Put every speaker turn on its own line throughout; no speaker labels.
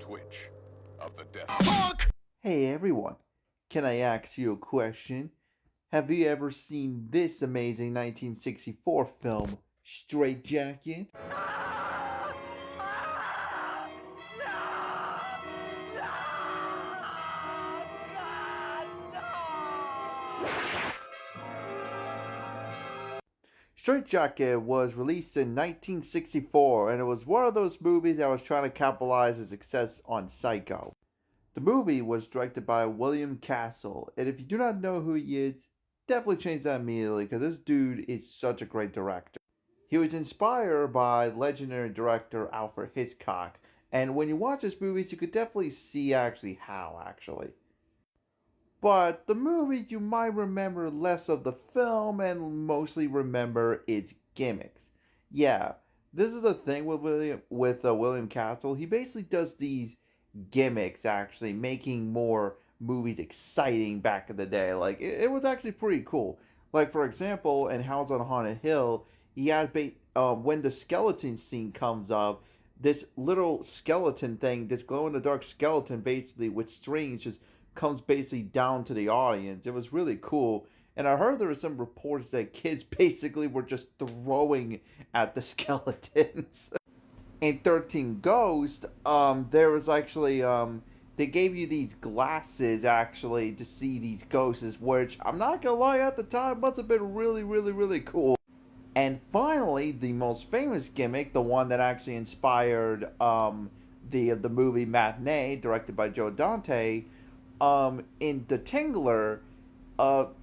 twitch of the death. Fuck!
Hey everyone, can I ask you a question? Have you ever seen this amazing 1964 film, Strait Jacket? Strait Jacket was released in 1964 and it was one of those movies that was trying to capitalize its success on Psycho. The movie was directed by William Castle, and if you do not know who he is, definitely change that immediately because this dude is such a great director. He was inspired by legendary director Alfred Hitchcock, and when you watch his movies, you could definitely see actually how, actually. But the movie, you might remember less of the film and mostly remember its gimmicks. Yeah, this is the thing with William Castle. He basically does these gimmicks, actually making more movies exciting back in the day. Like it was actually pretty cool. Like for example, in House on Haunted Hill, he had when the skeleton scene comes up, this little skeleton thing, this glow in the dark skeleton, basically with strings, just comes basically down to the audience. It was really cool. And I heard there were some reports that kids basically were just throwing at the skeletons. In 13 Ghost, there was actually, they gave you these glasses actually to see these ghosts, which I'm not gonna lie, at the time must have been really, really, really cool. And finally, the most famous gimmick, the one that actually inspired the movie Matinee, directed by Joe Dante, in The Tingler,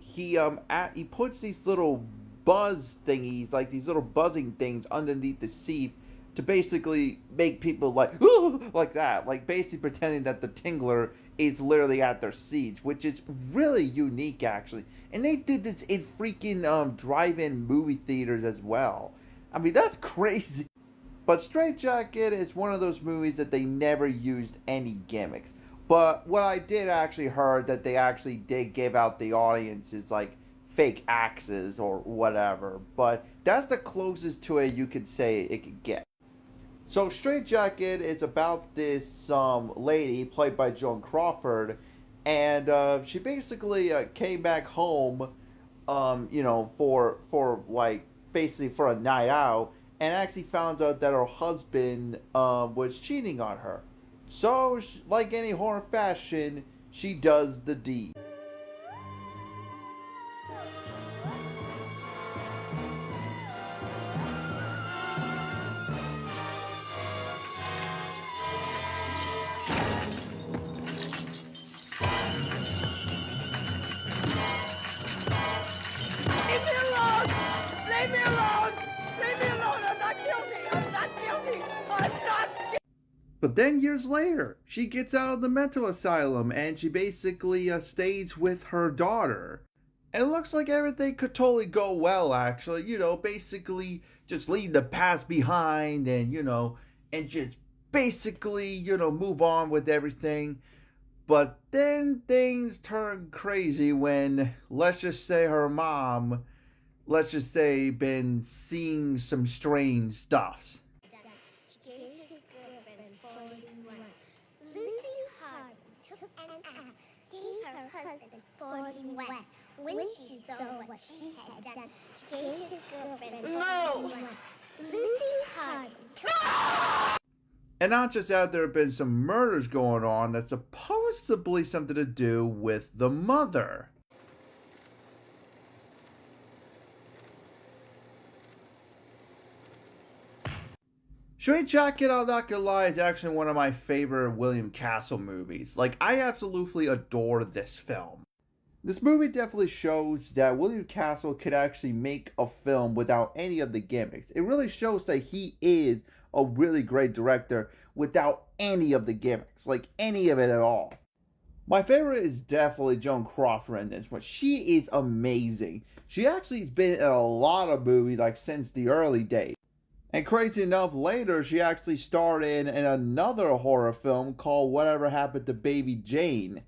he puts these little buzz thingies, like these little buzzing things underneath the seat to basically make people like like that, like basically pretending that the Tingler is literally at their seats, which is really unique actually. And they did this in freaking drive-in movie theaters as well. I mean, that's crazy. But Strait Jacket is one of those movies that they never used any gimmicks. But what I did actually heard that they actually did give out the audiences like fake axes or whatever. But that's the closest to it you could say it could get. So Strait Jacket is about this lady played by Joan Crawford, and she basically came back home, for like basically for a night out, and actually found out that her husband was cheating on her. So, like any horror fashion, she does the deed.
Leave me alone! Leave me alone! Leave me alone! I'm not guilty! I'm not guilty! I'm not guilty!
But then years later, she gets out of the mental asylum and she basically stays with her daughter. And it looks like everything could totally go well, actually. Basically just leave the past behind and just basically, move on with everything. But then things turn crazy when, let's just say, her mom, let's just say, been seeing some strange stuff.
Lucy Harding took an act, gave her husband 40 west. When she saw what she had done, she gave his girlfriend 40 west. Lucy Harding took...
And not just that, there have been some murders going on that's supposedly something to do with the mother. Strait Jacket, I'm not gonna lie, is actually one of my favorite William Castle movies. Like, I absolutely adore this film. This movie definitely shows that William Castle could actually make a film without any of the gimmicks. It really shows that he is a really great director without any of the gimmicks, like any of it at all. My favorite is definitely Joan Crawford in this one. She is amazing. She actually has been in a lot of movies like since the early days. And crazy enough, later she actually starred in another horror film called Whatever Happened to Baby Jane.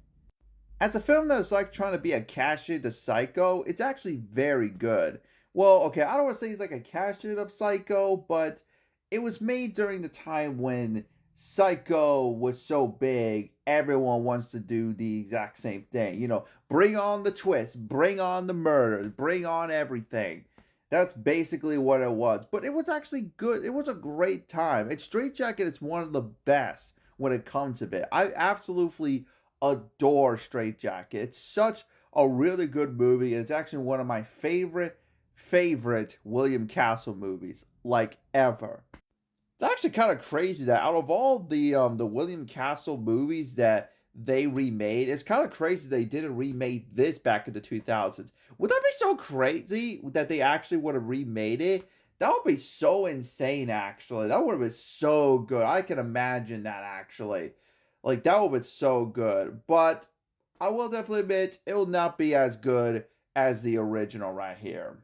As a film that's like trying to be a cash-in to Psycho, it's actually very good. Well, okay, I don't want to say it's like a cash-in of Psycho, but it was made during the time when Psycho was so big, everyone wants to do the exact same thing. You know, bring on the twist, bring on the murders, bring on everything. That's basically what it was. But it was actually good. It was a great time. And Straight Jacket is one of the best when it comes to it. I absolutely adore Straight Jacket. It's such a really good movie. And it's actually one of my favorite William Castle movies, like ever. It's actually kind of crazy that out of all the William Castle movies that they remade, it's kind of crazy they didn't remake this back in the 2000s. Would that be so crazy that they actually would have remade it? That would be so insane, actually. That would have been so good. I can imagine that, actually. Like, that would have been so good. But I will definitely admit, it will not be as good as the original right here.